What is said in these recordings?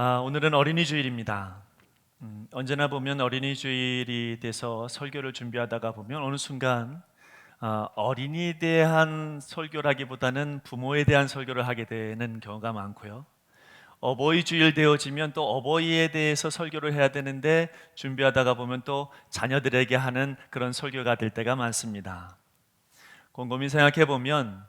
오늘은 어린이 주일입니다. 언제나 보면 어린이 주일이 돼서 설교를 준비하다가 보면 어느 순간 어린이에 대한 설교라기보다는 부모에 대한 설교를 하게 되는 경우가 많고요. 어버이 주일 되어지면 또 어버이에 대해서 설교를 해야 되는데 준비하다가 보면 또 자녀들에게 하는 그런 설교가 될 때가 많습니다. 곰곰이 생각해 보면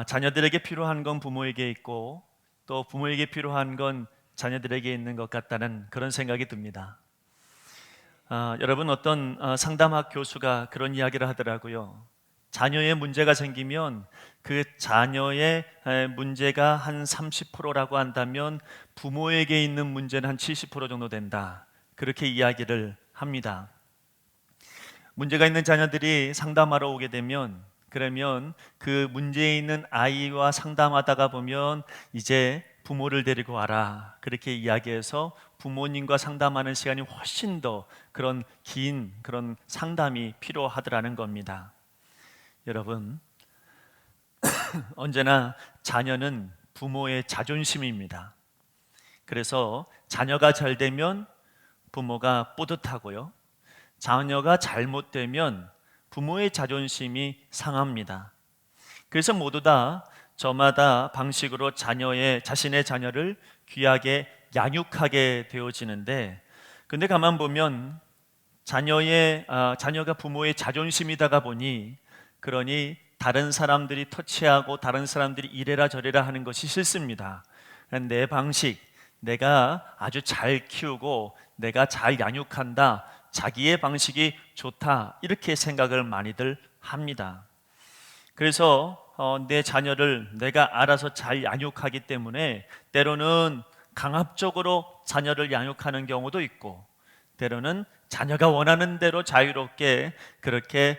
자녀들에게 필요한 건 부모에게 있고 또 부모에게 필요한 건 자녀들에게 있는 것 같다는 그런 생각이 듭니다. 여러분, 어떤 상담학 교수가 그런 이야기를 하더라고요. 자녀의 문제가 생기면 그 자녀의 문제가 한 30%라고 한다면 부모에게 있는 문제는 한 70% 정도 된다, 그렇게 이야기를 합니다. 문제가 있는 자녀들이 상담하러 오게 되면, 그러면 그 문제 있는 아이와 상담하다가 보면 이제 부모를 데리고 와라, 그렇게 이야기해서 부모님과 상담하는 시간이 훨씬 더 그런 긴 그런 상담이 필요하더라는 겁니다. 여러분, 언제나 자녀는 부모의 자존심입니다. 그래서 자녀가 잘 되면 부모가 뿌듯하고요, 자녀가 잘못되면 부모의 자존심이 상합니다. 그래서 모두 다 저마다 방식으로 자신의 자녀를 귀하게 양육하게 되어지는데, 근데 가만 보면 자녀가 부모의 자존심이다가 보니, 그러니 다른 사람들이 터치하고 다른 사람들이 이래라 저래라 하는 것이 싫습니다. 내 방식, 내가 아주 잘 키우고 내가 잘 양육한다, 자기의 방식이 좋다, 이렇게 생각을 많이들 합니다. 그래서 내 자녀를 내가 알아서 잘 양육하기 때문에 때로는 강압적으로 자녀를 양육하는 경우도 있고, 때로는 자녀가 원하는 대로 자유롭게 그렇게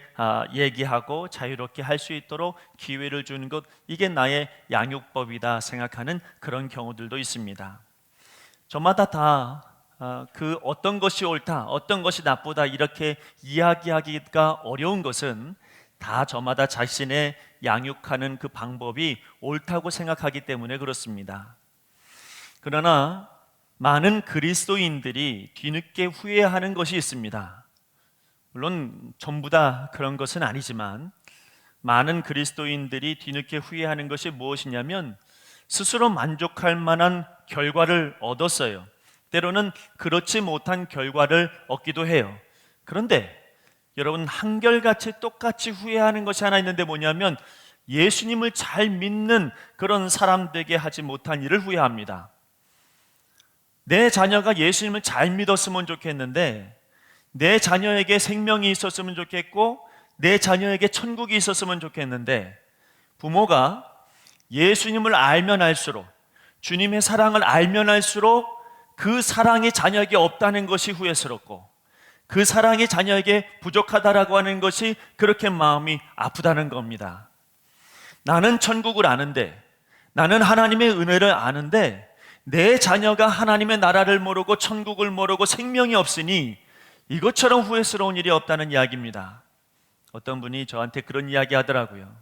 얘기하고 자유롭게 할 수 있도록 기회를 주는 것, 이게 나의 양육법이다 생각하는 그런 경우들도 있습니다. 저마다 다 그 어떤 것이 옳다, 어떤 것이 나쁘다 이렇게 이야기하기가 어려운 것은 다 저마다 자신의 양육하는 그 방법이 옳다고 생각하기 때문에 그렇습니다. 그러나 많은 그리스도인들이 뒤늦게 후회하는 것이 있습니다. 물론 전부 다 그런 것은 아니지만 많은 그리스도인들이 뒤늦게 후회하는 것이 무엇이냐면, 스스로 만족할 만한 결과를 얻었어요. 때로는 그렇지 못한 결과를 얻기도 해요. 그런데 여러분, 한결같이 똑같이 후회하는 것이 하나 있는데 뭐냐면, 예수님을 잘 믿는 그런 사람들에게 하지 못한 일을 후회합니다. 내 자녀가 예수님을 잘 믿었으면 좋겠는데, 내 자녀에게 생명이 있었으면 좋겠고 내 자녀에게 천국이 있었으면 좋겠는데, 부모가 예수님을 알면 알수록, 주님의 사랑을 알면 알수록 그 사랑이 자녀에게 없다는 것이 후회스럽고, 그 사랑이 자녀에게 부족하다라고 하는 것이 그렇게 마음이 아프다는 겁니다. 나는 천국을 아는데, 나는 하나님의 은혜를 아는데 내 자녀가 하나님의 나라를 모르고 천국을 모르고 생명이 없으니 이것처럼 후회스러운 일이 없다는 이야기입니다. 어떤 분이 저한테 그런 이야기 하더라고요.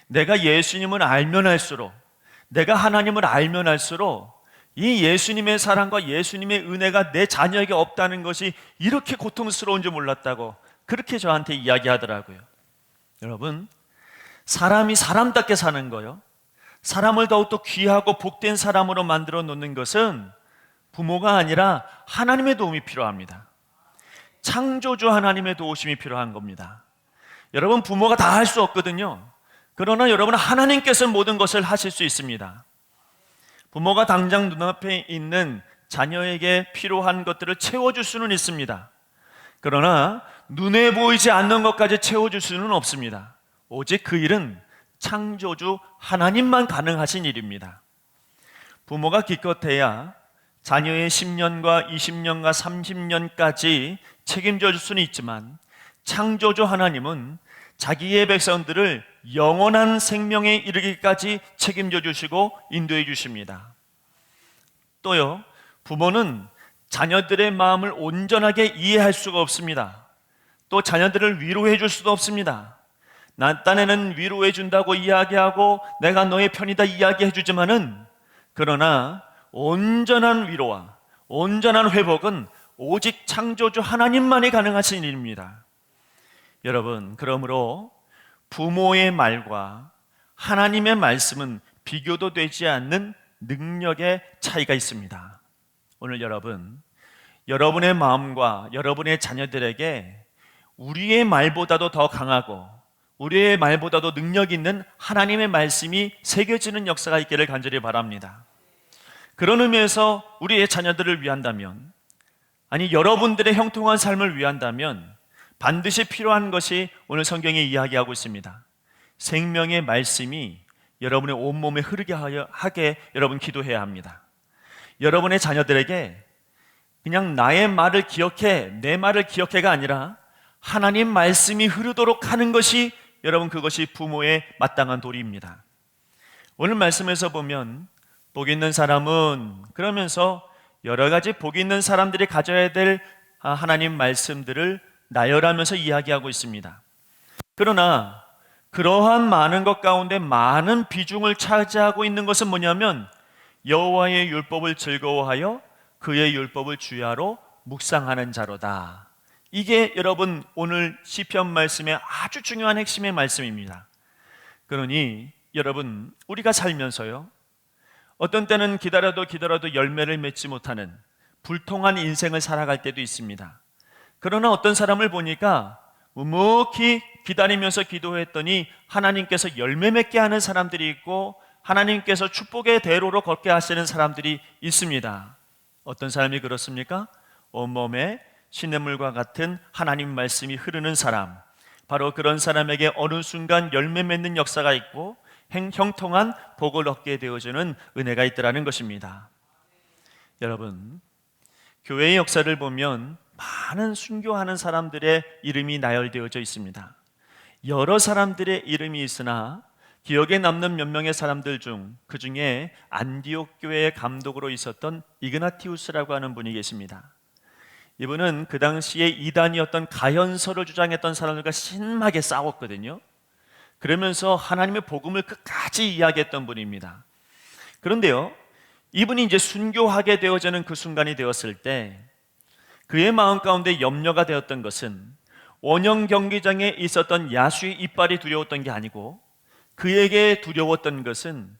내가 예수님을 알면 알수록, 내가 하나님을 알면 알수록 이 예수님의 사랑과 예수님의 은혜가 내 자녀에게 없다는 것이 이렇게 고통스러운 줄 몰랐다고 그렇게 저한테 이야기하더라고요. 여러분, 사람이 사람답게 사는 거요, 사람을 더욱더 귀하고 복된 사람으로 만들어 놓는 것은 부모가 아니라 하나님의 도움이 필요합니다. 창조주 하나님의 도우심이 필요한 겁니다. 여러분, 부모가 다 할 수 없거든요. 그러나 여러분, 하나님께서 모든 것을 하실 수 있습니다. 부모가 당장 눈앞에 있는 자녀에게 필요한 것들을 채워줄 수는 있습니다. 그러나 눈에 보이지 않는 것까지 채워줄 수는 없습니다. 오직 그 일은 창조주 하나님만 가능하신 일입니다. 부모가 기껏해야 자녀의 10년과 20년과 30년까지 책임져 줄 수는 있지만, 창조주 하나님은 자기의 백성들을 영원한 생명에 이르기까지 책임져 주시고 인도해 주십니다. 또요, 부모는 자녀들의 마음을 온전하게 이해할 수가 없습니다. 또 자녀들을 위로해 줄 수도 없습니다. 난 딴에는 위로해 준다고 이야기하고 내가 너의 편이다 이야기해 주지만은, 그러나 온전한 위로와 온전한 회복은 오직 창조주 하나님만이 가능하신 일입니다. 여러분, 그러므로 부모의 말과 하나님의 말씀은 비교도 되지 않는 능력의 차이가 있습니다. 오늘 여러분의 마음과 여러분의 자녀들에게 우리의 말보다도 더 강하고 우리의 말보다도 능력 있는 하나님의 말씀이 새겨지는 역사가 있기를 간절히 바랍니다. 그런 의미에서 우리의 자녀들을 위한다면, 아니 여러분들의 형통한 삶을 위한다면 반드시 필요한 것이 오늘 성경이 이야기하고 있습니다. 생명의 말씀이 여러분의 온몸에 흐르게 하게 여러분 기도해야 합니다. 여러분의 자녀들에게 그냥 나의 말을 기억해, 내 말을 기억해가 아니라 하나님 말씀이 흐르도록 하는 것이 여러분, 그것이 부모의 마땅한 도리입니다. 오늘 말씀에서 보면 복 있는 사람은, 그러면서 여러 가지 복 있는 사람들이 가져야 될 하나님 말씀들을 나열하면서 이야기하고 있습니다. 그러나 그러한 많은 것 가운데 많은 비중을 차지하고 있는 것은 뭐냐면 여호와의 율법을 즐거워하여 그의 율법을 주야로 묵상하는 자로다. 이게 여러분 오늘 시편 말씀의 아주 중요한 핵심의 말씀입니다. 그러니 여러분, 우리가 살면서요, 어떤 때는 기다려도 열매를 맺지 못하는 불통한 인생을 살아갈 때도 있습니다. 그러나 어떤 사람을 보니까 묵묵히 기다리면서 기도했더니 하나님께서 열매 맺게 하는 사람들이 있고 하나님께서 축복의 대로로 걷게 하시는 사람들이 있습니다. 어떤 사람이 그렇습니까? 온몸에 시냇물과 같은 하나님 말씀이 흐르는 사람, 바로 그런 사람에게 어느 순간 열매 맺는 역사가 있고 형통한 복을 얻게 되어주는 은혜가 있더라는 것입니다. 여러분, 교회의 역사를 보면 많은 순교하는 사람들의 이름이 나열되어져 있습니다. 여러 사람들의 이름이 있으나 기억에 남는 몇 명의 사람들 중 그 중에 안디옥 교회의 감독으로 있었던 이그나티우스라고 하는 분이 계십니다. 이분은 그 당시에 이단이었던 가현서를 주장했던 사람들과 심하게 싸웠거든요. 그러면서 하나님의 복음을 끝까지 이야기했던 분입니다. 그런데요, 이분이 이제 순교하게 되어지는 그 순간이 되었을 때 그의 마음 가운데 염려가 되었던 것은 원형 경기장에 있었던 야수의 이빨이 두려웠던 게 아니고 그에게 두려웠던 것은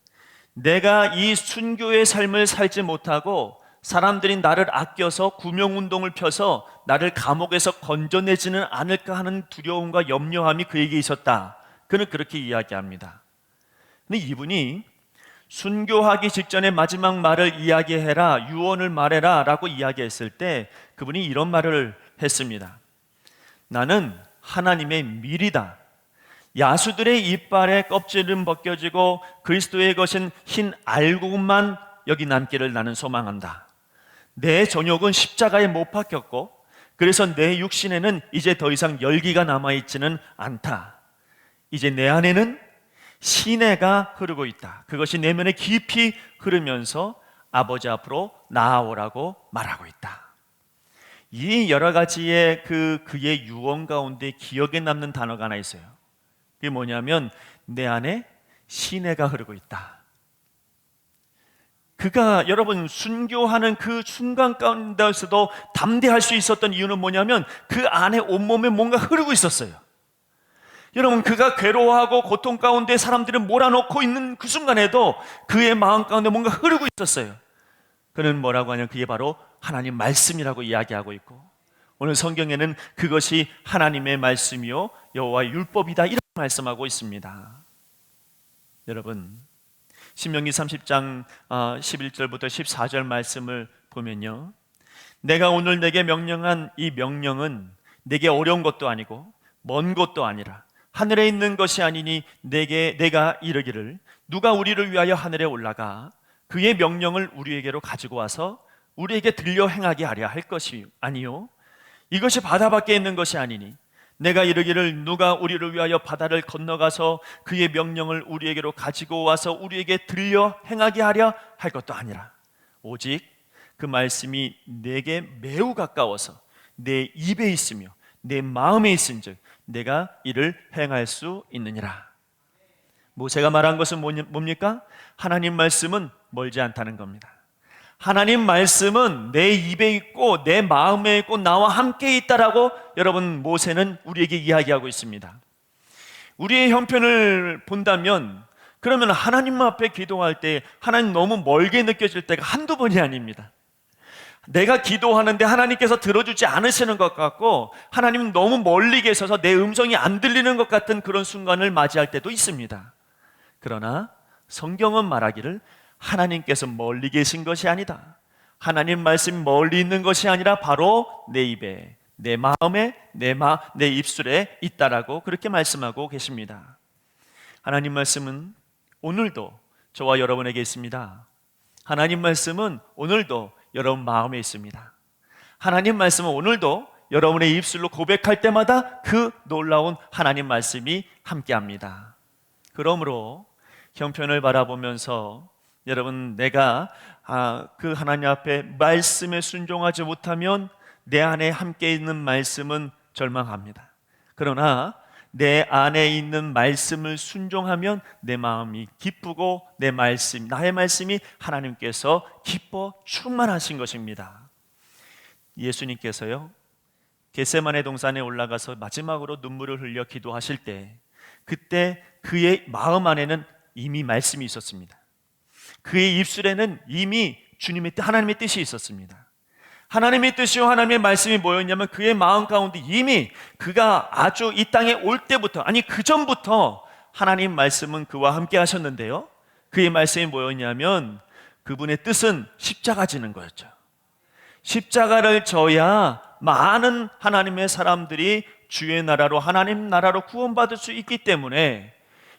내가 이 순교의 삶을 살지 못하고 사람들이 나를 아껴서 구명운동을 펴서 나를 감옥에서 건져내지는 않을까 하는 두려움과 염려함이 그에게 있었다. 그는 그렇게 이야기합니다. 근데 이분이 순교하기 직전에 마지막 말을 이야기해라, 유언을 말해라 라고 이야기했을 때 그분이 이런 말을 했습니다. 나는 하나님의 밀이다. 야수들의 이빨에 껍질은 벗겨지고 그리스도의 것은 흰 알곡만 여기 남기를 나는 소망한다. 내 전욕은 십자가에 못 박혔고 그래서 내 육신에는 이제 더 이상 열기가 남아있지는 않다. 이제 내 안에는 시내가 흐르고 있다. 그것이 내면에 깊이 흐르면서 아버지 앞으로 나아오라고 말하고 있다. 이 여러 가지의 그의 유언 가운데 기억에 남는 단어가 하나 있어요. 그게 뭐냐면 내 안에 시내가 흐르고 있다. 그가 여러분 순교하는 그 순간 가운데서도 담대할 수 있었던 이유는 뭐냐면 그 안에 온몸에 뭔가 흐르고 있었어요. 여러분, 그가 괴로워하고 고통 가운데 사람들을 몰아넣고 있는 그 순간에도 그의 마음 가운데 뭔가 흐르고 있었어요. 그는 뭐라고 하냐면 그게 바로 하나님 말씀이라고 이야기하고 있고 오늘 성경에는 그것이 하나님의 말씀이요 여호와의 율법이다 이렇게 말씀하고 있습니다. 여러분, 신명기 30장 11절부터 14절 말씀을 보면요, 내가 오늘 내게 명령한 이 명령은 내게 어려운 것도 아니고 먼 것도 아니라 하늘에 있는 것이 아니니 내가 이르기를 누가 우리를 위하여 하늘에 올라가 그의 명령을 우리에게로 가지고 와서 우리에게 들려 행하게 하려 할 것이 아니요 이것이 바다 밖에 있는 것이 아니니 내가 이르기를 누가 우리를 위하여 바다를 건너가서 그의 명령을 우리에게로 가지고 와서 우리에게 들려 행하게 하려 할 것도 아니라 오직 그 말씀이 내게 매우 가까워서 내 입에 있으며 내 마음에 있은즉 내가 이를 행할 수 있느니라. 모세가 말한 것은 뭡니까? 하나님 말씀은 멀지 않다는 겁니다. 하나님 말씀은 내 입에 있고 내 마음에 있고 나와 함께 있다라고 여러분 모세는 우리에게 이야기하고 있습니다. 우리의 형편을 본다면 그러면 하나님 앞에 기도할 때 하나님 너무 멀게 느껴질 때가 한두 번이 아닙니다. 내가 기도하는데 하나님께서 들어주지 않으시는 것 같고 하나님은 너무 멀리 계셔서 내 음성이 안 들리는 것 같은 그런 순간을 맞이할 때도 있습니다. 그러나 성경은 말하기를 하나님께서 멀리 계신 것이 아니다. 하나님 말씀이 멀리 있는 것이 아니라 바로 내 입에, 내 마음에, 내 입술에 있다라고 그렇게 말씀하고 계십니다. 하나님 말씀은 오늘도 저와 여러분에게 있습니다. 하나님 말씀은 오늘도 여러분 마음에 있습니다. 하나님 말씀은 오늘도 여러분의 입술로 고백할 때마다 그 놀라운 하나님 말씀이 함께합니다. 그러므로 형편을 바라보면서 여러분 내가 그 하나님 앞에 말씀에 순종하지 못하면 내 안에 함께 있는 말씀은 절망합니다. 그러나 내 안에 있는 말씀을 순종하면 내 마음이 기쁘고 나의 말씀이 하나님께서 기뻐 충만하신 것입니다. 예수님께서요 겟세마네 동산에 올라가서 마지막으로 눈물을 흘려 기도하실 때 그때 그의 마음 안에는 이미 말씀이 있었습니다. 그의 입술에는 이미 하나님의 뜻이 있었습니다. 하나님의 뜻이요 하나님의 말씀이 뭐였냐면 그의 마음 가운데 이미 그가 아주 이 땅에 올 때부터 그 전부터 하나님 말씀은 그와 함께 하셨는데요, 그의 말씀이 뭐였냐면 그분의 뜻은 십자가 지는 거였죠. 십자가를 져야 많은 하나님의 사람들이 주의 나라로 하나님 나라로 구원받을 수 있기 때문에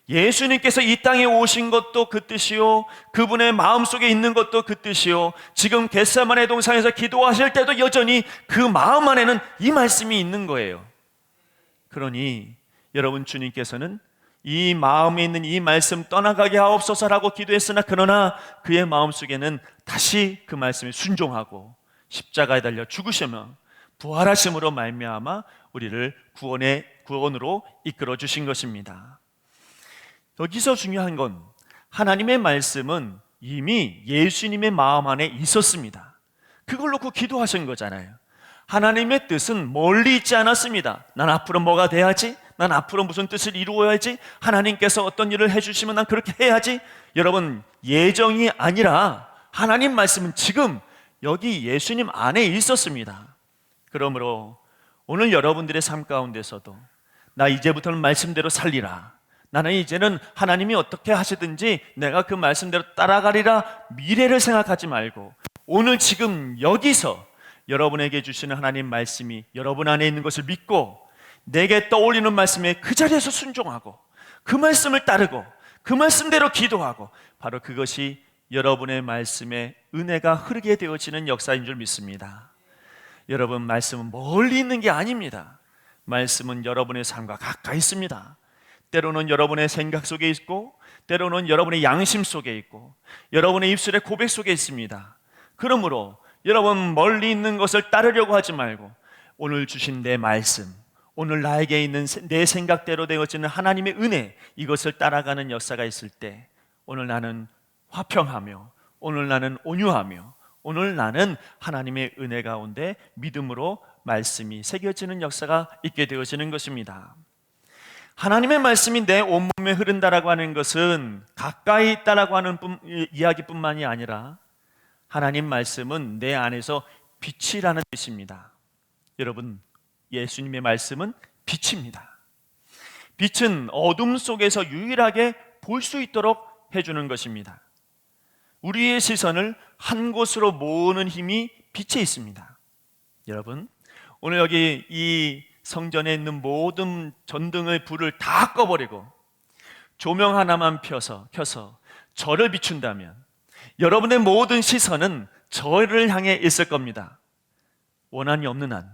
예수님께서 이 땅에 오신 것도 그 뜻이요 그분의 마음속에 있는 것도 그 뜻이요 지금 겟세마네 동산에서 기도하실 때도 여전히 그 마음 안에는 이 말씀이 있는 거예요. 그러니 여러분 주님께서는 이 마음에 있는 이 말씀 떠나가게 하옵소서라고 기도했으나 그러나 그의 마음속에는 다시 그 말씀에 순종하고 십자가에 달려 죽으시며 부활하심으로 말미암아 우리를 구원으로 이끌어 주신 것입니다. 여기서 중요한 건 하나님의 말씀은 이미 예수님의 마음 안에 있었습니다. 그걸 놓고 기도하신 거잖아요. 하나님의 뜻은 멀리 있지 않았습니다. 난 앞으로 뭐가 돼야지, 난 앞으로 무슨 뜻을 이루어야지, 하나님께서 어떤 일을 해주시면 난 그렇게 해야지. 여러분 예정이 아니라 하나님 말씀은 지금 여기 예수님 안에 있었습니다. 그러므로 오늘 여러분들의 삶 가운데서도 나 이제부터는 말씀대로 살리라, 나는 이제는 하나님이 어떻게 하시든지 내가 그 말씀대로 따라가리라, 미래를 생각하지 말고 오늘 지금 여기서 여러분에게 주시는 하나님 말씀이 여러분 안에 있는 것을 믿고 내게 떠올리는 말씀에 그 자리에서 순종하고 그 말씀을 따르고 그 말씀대로 기도하고 바로 그것이 여러분의 말씀에 은혜가 흐르게 되어지는 역사인 줄 믿습니다. 여러분 말씀은 멀리 있는 게 아닙니다. 말씀은 여러분의 삶과 가까이 있습니다. 때로는 여러분의 생각 속에 있고 때로는 여러분의 양심 속에 있고 여러분의 입술의 고백 속에 있습니다. 그러므로 여러분 멀리 있는 것을 따르려고 하지 말고 오늘 주신 내 말씀, 오늘 나에게 있는 내 생각대로 되어지는 하나님의 은혜, 이것을 따라가는 역사가 있을 때 오늘 나는 화평하며 오늘 나는 온유하며 오늘 나는 하나님의 은혜 가운데 믿음으로 말씀이 새겨지는 역사가 있게 되어지는 것입니다. 하나님의 말씀이 내 온몸에 흐른다라고 하는 것은 가까이 있다라고 하는 이야기뿐만이 아니라 하나님 말씀은 내 안에서 빛이라는 뜻입니다. 여러분 예수님의 말씀은 빛입니다. 빛은 어둠 속에서 유일하게 볼 수 있도록 해주는 것입니다. 우리의 시선을 한 곳으로 모으는 힘이 빛에 있습니다. 여러분 오늘 여기 이 성전에 있는 모든 전등의 불을 다 꺼버리고 조명 하나만 켜서 저를 비춘다면 여러분의 모든 시선은 저를 향해 있을 겁니다. 원한이 없는 한,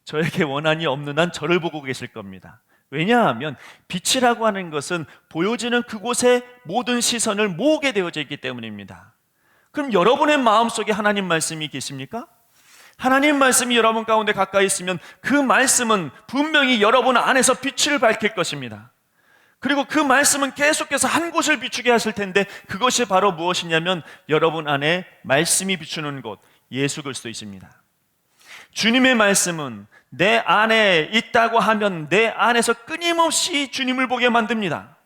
저에게 원한이 없는 한 저를 보고 계실 겁니다. 왜냐하면 빛이라고 하는 것은 보여지는 그곳에 모든 시선을 모으게 되어져 있기 때문입니다. 그럼 여러분의 마음속에 하나님 말씀이 계십니까? 하나님 말씀이 여러분 가운데 가까이 있으면 그 말씀은 분명히 여러분 안에서 빛을 밝힐 것입니다. 그리고 그 말씀은 계속해서 한 곳을 비추게 하실 텐데 그것이 바로 무엇이냐면 여러분 안에 말씀이 비추는 곳, 예수 그리스도이십니다. 주님의 말씀은 내 안에 있다고 하면 내 안에서 끊임없이 주님을 보게 만듭니다.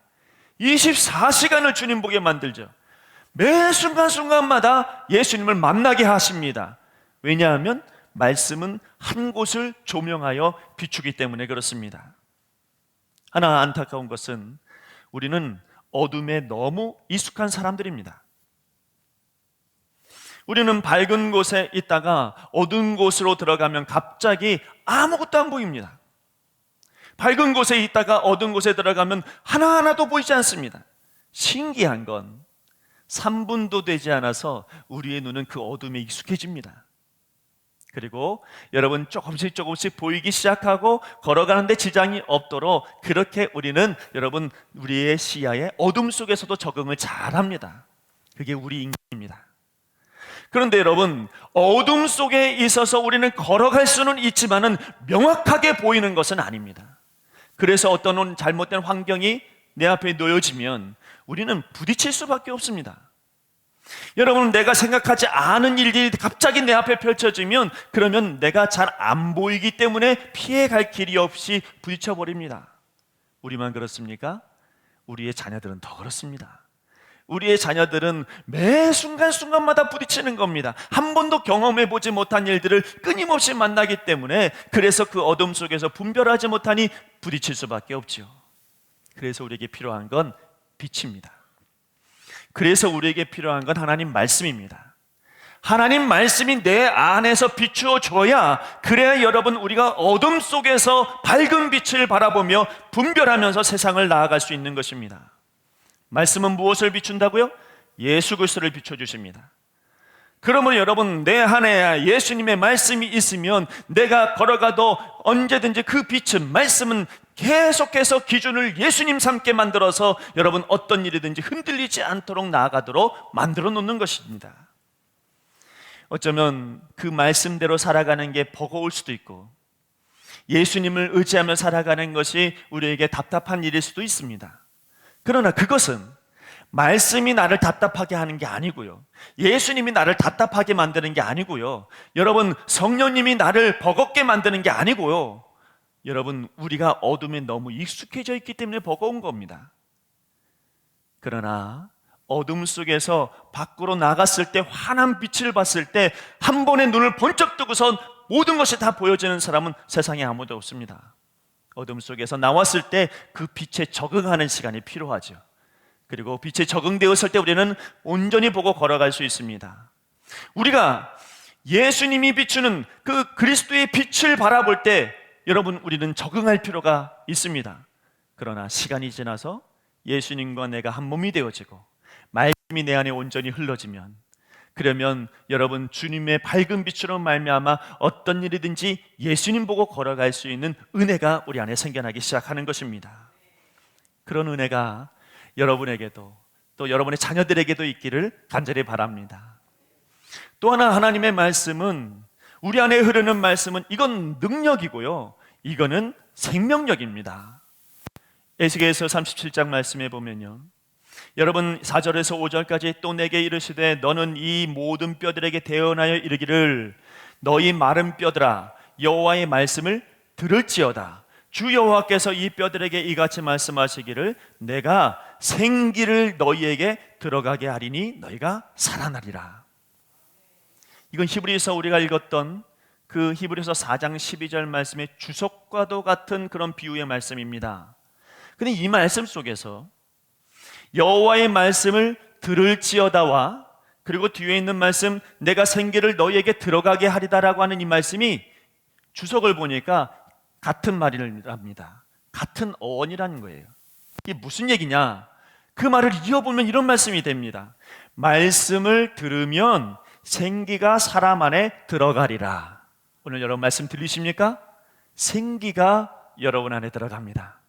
24시간을 주님 보게 만들죠. 매 순간순간마다 예수님을 만나게 하십니다. 왜냐하면 말씀은 한 곳을 조명하여 비추기 때문에 그렇습니다. 하나 안타까운 것은 우리는 어둠에 너무 익숙한 사람들입니다. 우리는 밝은 곳에 있다가 어두운 곳으로 들어가면 갑자기 아무것도 안 보입니다. 밝은 곳에 있다가 어두운 곳에 들어가면 하나하나도 보이지 않습니다. 신기한 건 3분도 되지 않아서 우리의 눈은 그 어둠에 익숙해집니다. 그리고 여러분 조금씩 보이기 시작하고 걸어가는데 지장이 없도록 그렇게 우리는 여러분 우리의 시야에 어둠 속에서도 적응을 잘합니다. 그게 우리 인간입니다. 그런데 여러분 어둠 속에 있어서 우리는 걸어갈 수는 있지만은 명확하게 보이는 것은 아닙니다. 그래서 어떤 잘못된 환경이 내 앞에 놓여지면 우리는 부딪힐 수밖에 없습니다. 여러분 내가 생각하지 않은 일들이 갑자기 내 앞에 펼쳐지면 그러면 내가 잘 안 보이기 때문에 피해갈 길이 없이 부딪혀 버립니다. 우리만 그렇습니까? 우리의 자녀들은 더 그렇습니다. 우리의 자녀들은 매 순간순간마다 부딪히는 겁니다. 한 번도 경험해보지 못한 일들을 끊임없이 만나기 때문에 그래서 그 어둠 속에서 분별하지 못하니 부딪힐 수밖에 없죠. 그래서 우리에게 필요한 건 빛입니다. 그래서 우리에게 필요한 건 하나님 말씀입니다. 하나님 말씀이 내 안에서 비추어줘야 그래야 여러분 우리가 어둠 속에서 밝은 빛을 바라보며 분별하면서 세상을 나아갈 수 있는 것입니다. 말씀은 무엇을 비춘다고요? 예수 그리스도를 비춰주십니다. 그러면 여러분 내 안에 예수님의 말씀이 있으면 내가 걸어가도 언제든지 그 빛은 말씀은 계속해서 기준을 예수님 삼게 만들어서 여러분 어떤 일이든지 흔들리지 않도록 나아가도록 만들어 놓는 것입니다. 어쩌면 그 말씀대로 살아가는 게 버거울 수도 있고 예수님을 의지하며 살아가는 것이 우리에게 답답한 일일 수도 있습니다. 그러나 그것은 말씀이 나를 답답하게 하는 게 아니고요, 예수님이 나를 답답하게 만드는 게 아니고요, 여러분 성령님이 나를 버겁게 만드는 게 아니고요, 여러분 우리가 어둠에 너무 익숙해져 있기 때문에 버거운 겁니다. 그러나 어둠 속에서 밖으로 나갔을 때 환한 빛을 봤을 때 한 번에 눈을 번쩍 뜨고선 모든 것이 다 보여지는 사람은 세상에 아무도 없습니다. 어둠 속에서 나왔을 때 그 빛에 적응하는 시간이 필요하죠. 그리고 빛에 적응되었을 때 우리는 온전히 보고 걸어갈 수 있습니다. 우리가 예수님이 비추는 그 그리스도의 빛을 바라볼 때 여러분 우리는 적응할 필요가 있습니다. 그러나 시간이 지나서 예수님과 내가 한 몸이 되어지고 말씀이 내 안에 온전히 흘러지면 그러면 여러분 주님의 밝은 빛으로 말미암아 어떤 일이든지 예수님 보고 걸어갈 수 있는 은혜가 우리 안에 생겨나기 시작하는 것입니다. 그런 은혜가 여러분에게도 또 여러분의 자녀들에게도 있기를 간절히 바랍니다. 또 하나 하나님의 말씀은 우리 안에 흐르는 말씀은 이건 능력이고요, 이거는 생명력입니다. 에스겔서 37장 말씀에 보면요, 여러분 4절에서 5절까지 또 내게 이르시되 너는 이 모든 뼈들에게 대언하여 이르기를 너희 마른 뼈들아 여호와의 말씀을 들을지어다. 주 여호와께서 이 뼈들에게 이같이 말씀하시기를 내가 생기를 너희에게 들어가게 하리니 너희가 살아나리라. 이건 히브리서 우리가 읽었던 그 히브리서 4장 12절 말씀의 주석과도 같은 그런 비유의 말씀입니다. 근데 이 말씀 속에서 여호와의 말씀을 들을지어다와 그리고 뒤에 있는 말씀 내가 생기를 너희에게 들어가게 하리다라고 하는 이 말씀이 주석을 보니까 같은 말이랍니다. 같은 어원이라는 거예요. 이게 무슨 얘기냐? 그 말을 이어보면 이런 말씀이 됩니다. 말씀을 들으면 생기가 사람 안에 들어가리라. 오늘 여러분 말씀 들리십니까? 생기가 여러분 안에 들어갑니다.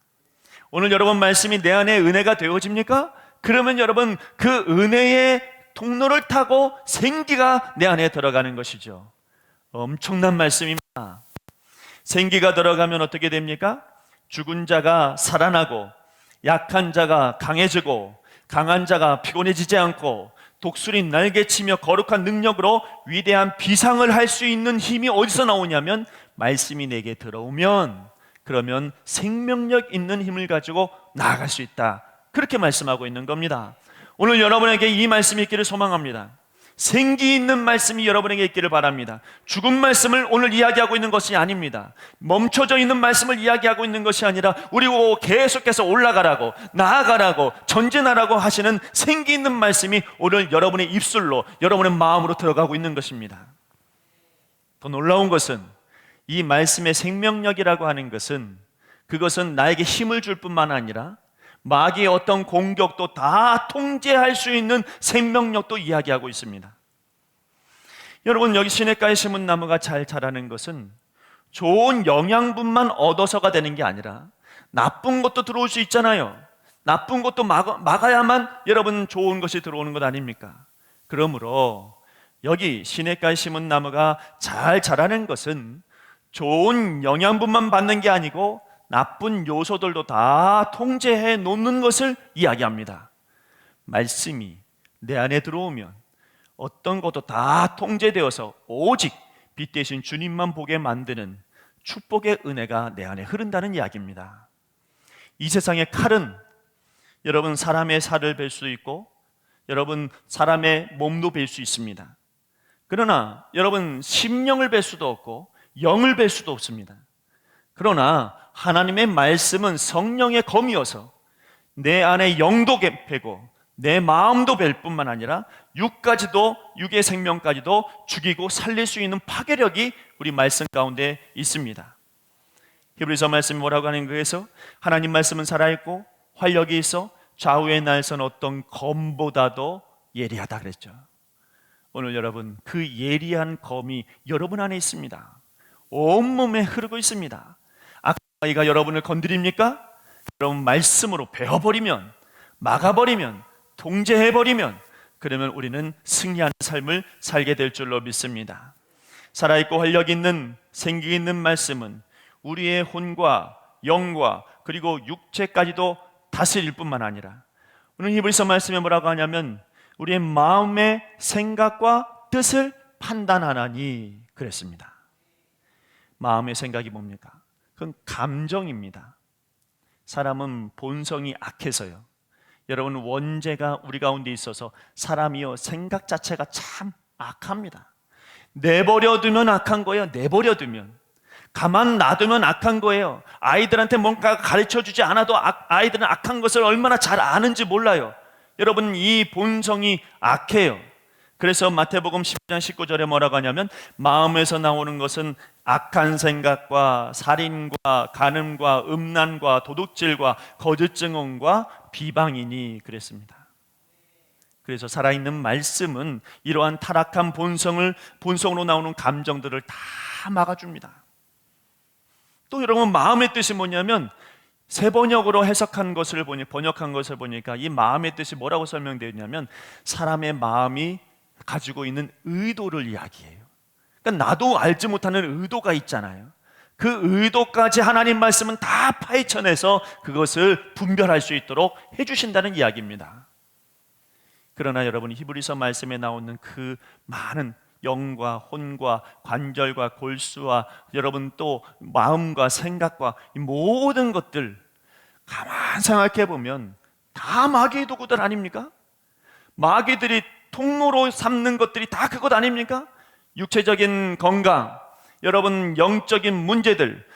오늘 여러분 말씀이 내 안에 은혜가 되어집니까? 그러면 여러분 그 은혜의 통로를 타고 생기가 내 안에 들어가는 것이죠. 엄청난 말씀입니다. 생기가 들어가면 어떻게 됩니까? 죽은 자가 살아나고 약한 자가 강해지고 강한 자가 피곤해지지 않고 독수리 날개치며 거룩한 능력으로 위대한 비상을 할 수 있는 힘이 어디서 나오냐면 말씀이 내게 들어오면, 그러면 생명력 있는 힘을 가지고 나아갈 수 있다. 그렇게 말씀하고 있는 겁니다. 오늘 여러분에게 이 말씀이 있기를 소망합니다. 생기 있는 말씀이 여러분에게 있기를 바랍니다. 죽은 말씀을 오늘 이야기하고 있는 것이 아닙니다. 멈춰져 있는 말씀을 이야기하고 있는 것이 아니라 우리 계속해서 올라가라고, 나아가라고, 전진하라고 하시는 생기 있는 말씀이 오늘 여러분의 입술로, 여러분의 마음으로 들어가고 있는 것입니다. 더 놀라운 것은 이 말씀의 생명력이라고 하는 것은, 그것은 나에게 힘을 줄 뿐만 아니라 마귀의 어떤 공격도 다 통제할 수 있는 생명력도 이야기하고 있습니다. 여러분, 여기 시냇가에 심은 나무가 잘 자라는 것은 좋은 영양분만 얻어서가 되는 게 아니라 나쁜 것도 들어올 수 있잖아요. 나쁜 것도 막아야만 여러분 좋은 것이 들어오는 것 아닙니까? 그러므로 여기 시냇가에 심은 나무가 잘 자라는 것은 좋은 영양분만 받는 게 아니고 나쁜 요소들도 다 통제해 놓는 것을 이야기합니다. 말씀이 내 안에 들어오면 어떤 것도 다 통제되어서 오직 빛 대신 주님만 보게 만드는 축복의 은혜가 내 안에 흐른다는 이야기입니다. 이 세상의 칼은 여러분 사람의 살을 벨 수도 있고 여러분 사람의 몸도 벨 수 있습니다. 그러나 여러분 심령을 벨 수도 없고 영을 벨 수도 없습니다. 그러나 하나님의 말씀은 성령의 검이어서 내 안에 영도 베고 내 마음도 벨 뿐만 아니라 육의 생명까지도 죽이고 살릴 수 있는 파괴력이 우리 말씀 가운데 있습니다. 히브리서 말씀이 뭐라고 하는 거에서 하나님 말씀은 살아있고 활력이 있어 좌우의 날선 어떤 검보다도 예리하다 그랬죠. 오늘 여러분 그 예리한 검이 여러분 안에 있습니다. 온몸에 흐르고 있습니다. 악마가 여러분을 건드립니까? 여러분 말씀으로 베어버리면, 막아버리면, 통제해버리면, 그러면 우리는 승리하는 삶을 살게 될 줄로 믿습니다. 살아있고 활력 있는 생기 있는 말씀은 우리의 혼과 영과 그리고 육체까지도 다스릴 뿐만 아니라 오늘 히브리서 말씀에 뭐라고 하냐면 우리의 마음의 생각과 뜻을 판단하나니 그랬습니다. 마음의 생각이 뭡니까? 그건 감정입니다. 사람은 본성이 악해서요. 여러분 원죄가 우리 가운데 있어서 사람이요 생각 자체가 참 악합니다. 내버려두면 악한 거예요. 내버려두면 가만 놔두면 악한 거예요. 아이들한테 뭔가 가르쳐주지 않아도 아이들은 악한 것을 얼마나 잘 아는지 몰라요. 여러분 이 본성이 악해요. 그래서 마태복음 10장 19절에 뭐라고 하냐면 마음에서 나오는 것은 악한 생각과 살인과 간음과 음란과 도둑질과 거짓 증언과 비방이니 그랬습니다. 그래서 살아있는 말씀은 이러한 타락한 본성으로 나오는 감정들을 다 막아줍니다. 또 여러분 마음의 뜻이 뭐냐면 새 번역으로 번역한 것을 보니까 이 마음의 뜻이 뭐라고 설명되어 있냐면 사람의 마음이 가지고 있는 의도를 이야기해요. 그러니까 나도 알지 못하는 의도가 있잖아요. 그 의도까지 하나님 말씀은 다 파헤쳐내서 그것을 분별할 수 있도록 해주신다는 이야기입니다. 그러나 여러분 히브리서 말씀에 나오는 그 많은 영과 혼과 관절과 골수와 여러분 또 마음과 생각과 이 모든 것들 가만 생각해 보면 다 마귀의 도구들 아닙니까? 마귀들이 통로로 삼는 것들이 다 그것 아닙니까? 육체적인 건강, 여러분 영적인 문제들,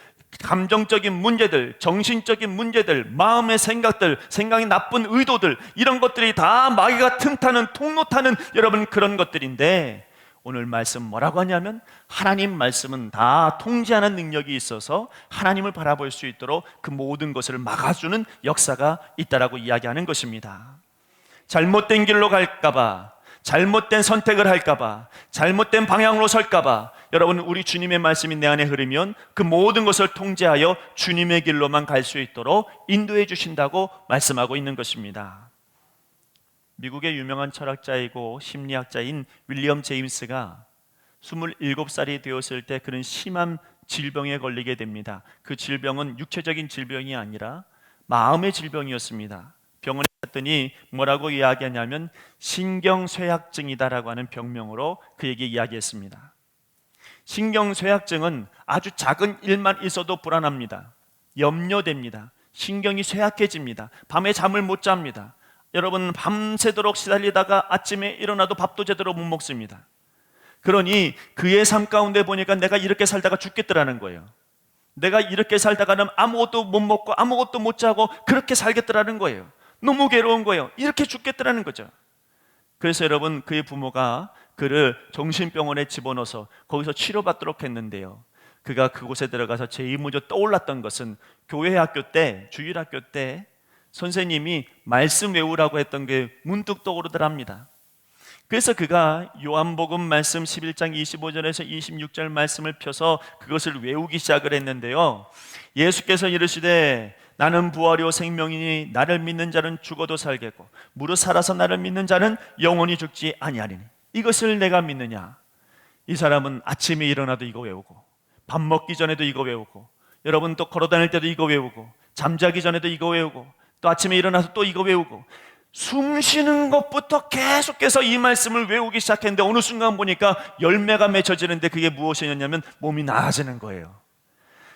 감정적인 문제들, 정신적인 문제들, 마음의 생각들, 생각이 나쁜 의도들, 이런 것들이 다 마귀가 틈타는 통로 타는 여러분 그런 것들인데 오늘 말씀 뭐라고 하냐면 하나님 말씀은 다 통제하는 능력이 있어서 하나님을 바라볼 수 있도록 그 모든 것을 막아주는 역사가 있다라고 이야기하는 것입니다. 잘못된 길로 갈까봐, 잘못된 선택을 할까봐, 잘못된 방향으로 설까봐 여러분 우리 주님의 말씀이 내 안에 흐르면 그 모든 것을 통제하여 주님의 길로만 갈 수 있도록 인도해 주신다고 말씀하고 있는 것입니다. 미국의 유명한 철학자이고 심리학자인 윌리엄 제임스가 27살이 되었을 때 그런 심한 질병에 걸리게 됩니다. 그 질병은 육체적인 질병이 아니라 마음의 질병이었습니다. 병원에 갔더니 뭐라고 이야기하냐면 신경쇠약증이다라고 하는 병명으로 그에게 이야기했습니다. 신경쇠약증은 아주 작은 일만 있어도 불안합니다. 염려됩니다. 신경이 쇠약해집니다. 밤에 잠을 못 잡니다. 여러분, 밤새도록 시달리다가 아침에 일어나도 밥도 제대로 못 먹습니다. 그러니 그의 삶 가운데 보니까 내가 이렇게 살다가 죽겠더라는 거예요. 내가 이렇게 살다가는 아무것도 못 먹고 아무것도 못 자고 그렇게 살겠더라는 거예요. 너무 괴로운 거예요. 이렇게 죽겠더라는 거죠. 그래서 여러분, 그의 부모가 그를 정신병원에 집어넣어서 거기서 치료받도록 했는데요, 그가 그곳에 들어가서 제일 먼저 떠올랐던 것은 교회 학교 때, 주일학교 때 선생님이 말씀 외우라고 했던 게 문득 떠오르더랍니다. 그래서 그가 요한복음 말씀 11장 25절에서 26절 말씀을 펴서 그것을 외우기 시작을 했는데요, 예수께서 이르시되 나는 부활이요 생명이니 나를 믿는 자는 죽어도 살겠고 무릇 살아서 나를 믿는 자는 영원히 죽지 아니하리니 이것을 내가 믿느냐. 이 사람은 아침에 일어나도 이거 외우고 밥 먹기 전에도 이거 외우고, 여러분 또 걸어다닐 때도 이거 외우고, 잠자기 전에도 이거 외우고, 또 아침에 일어나서 또 이거 외우고, 숨 쉬는 것부터 계속해서 이 말씀을 외우기 시작했는데 어느 순간 보니까 열매가 맺혀지는데 그게 무엇이냐면 몸이 나아지는 거예요.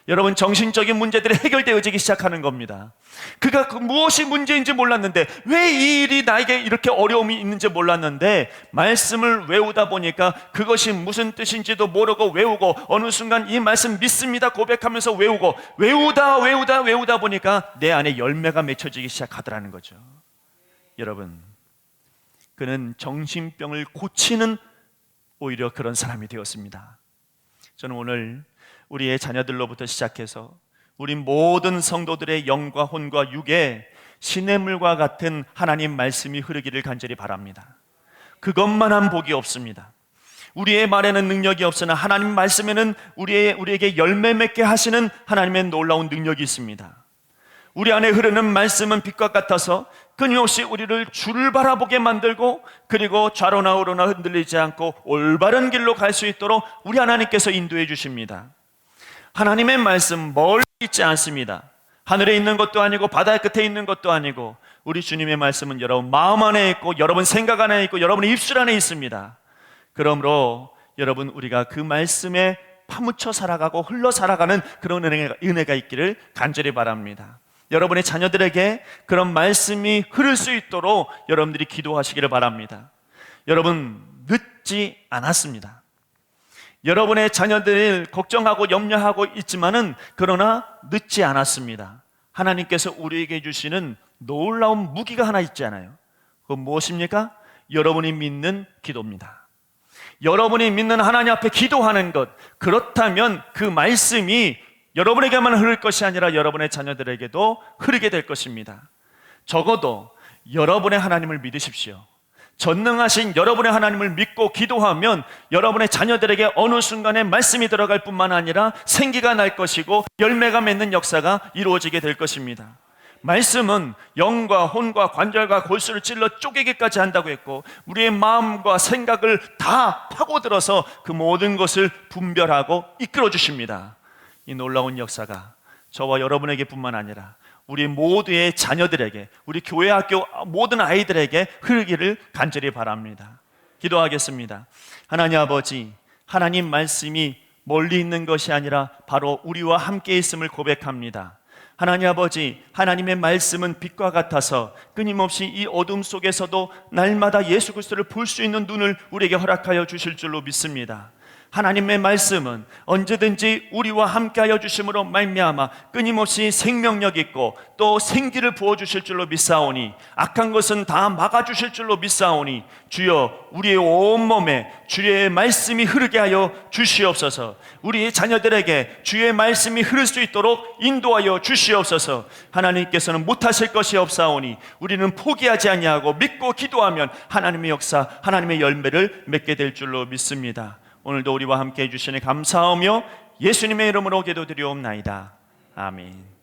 여러분, 정신적인 문제들이 해결되어지기 시작하는 겁니다. 그가 그 무엇이 문제인지 몰랐는데, 왜 이 일이 나에게 이렇게 어려움이 있는지 몰랐는데 말씀을 외우다 보니까 그것이 무슨 뜻인지도 모르고 외우고, 어느 순간 이 말씀 믿습니다 고백하면서 외우다 보니까 내 안에 열매가 맺혀지기 시작하더라는 거죠. 여러분, 그는 정신병을 고치는 오히려 그런 사람이 되었습니다. 저는 오늘 우리의 자녀들로부터 시작해서 우리 모든 성도들의 영과 혼과 육에 시냇물과 같은 하나님 말씀이 흐르기를 간절히 바랍니다. 그것만한 복이 없습니다. 우리의 말에는 능력이 없으나 하나님 말씀에는 우리에게 열매 맺게 하시는 하나님의 놀라운 능력이 있습니다. 우리 안에 흐르는 말씀은 빛과 같아서 끊임없이 우리를 주를 바라보게 만들고, 그리고 좌로나 우로나 흔들리지 않고 올바른 길로 갈 수 있도록 우리 하나님께서 인도해 주십니다. 하나님의 말씀 멀리 있지 않습니다. 하늘에 있는 것도 아니고 바다 끝에 있는 것도 아니고, 우리 주님의 말씀은 여러분 마음 안에 있고 여러분 생각 안에 있고 여러분의 입술 안에 있습니다. 그러므로 여러분, 우리가 그 말씀에 파묻혀 살아가고 흘러 살아가는 그런 은혜가 있기를 간절히 바랍니다. 여러분의 자녀들에게 그런 말씀이 흐를 수 있도록 여러분들이 기도하시기를 바랍니다. 여러분, 늦지 않았습니다. 여러분의 자녀들을 걱정하고 염려하고 있지만은 그러나 늦지 않았습니다. 하나님께서 우리에게 주시는 놀라운 무기가 하나 있잖아요. 그건 무엇입니까? 여러분이 믿는 기도입니다. 여러분이 믿는 하나님 앞에 기도하는 것, 그렇다면 그 말씀이 여러분에게만 흐를 것이 아니라 여러분의 자녀들에게도 흐르게 될 것입니다. 적어도 여러분의 하나님을 믿으십시오. 전능하신 여러분의 하나님을 믿고 기도하면 여러분의 자녀들에게 어느 순간에 말씀이 들어갈 뿐만 아니라 생기가 날 것이고 열매가 맺는 역사가 이루어지게 될 것입니다. 말씀은 영과 혼과 관절과 골수를 찔러 쪼개기까지 한다고 했고, 우리의 마음과 생각을 다 파고들어서 그 모든 것을 분별하고 이끌어 주십니다. 이 놀라운 역사가 저와 여러분에게 뿐만 아니라 우리 모두의 자녀들에게, 우리 교회 학교 모든 아이들에게 흐르기를 간절히 바랍니다. 기도하겠습니다. 하나님 아버지, 하나님 말씀이 멀리 있는 것이 아니라 바로 우리와 함께 있음을 고백합니다. 하나님 아버지, 하나님의 말씀은 빛과 같아서 끊임없이 이 어둠 속에서도 날마다 예수 그리스도를 볼 수 있는 눈을 우리에게 허락하여 주실 줄로 믿습니다. 하나님의 말씀은 언제든지 우리와 함께하여 주심으로 말미암아 끊임없이 생명력 있고 또 생기를 부어주실 줄로 믿사오니, 악한 것은 다 막아주실 줄로 믿사오니, 주여 우리의 온몸에 주의 말씀이 흐르게 하여 주시옵소서. 우리 자녀들에게 주의 말씀이 흐를 수 있도록 인도하여 주시옵소서. 하나님께서는 못하실 것이 없사오니 우리는 포기하지 아니하고 믿고 기도하면 하나님의 역사, 하나님의 열매를 맺게 될 줄로 믿습니다. 오늘도 우리와 함께 해주시니 감사하며 예수님의 이름으로 기도드리옵나이다. 아멘.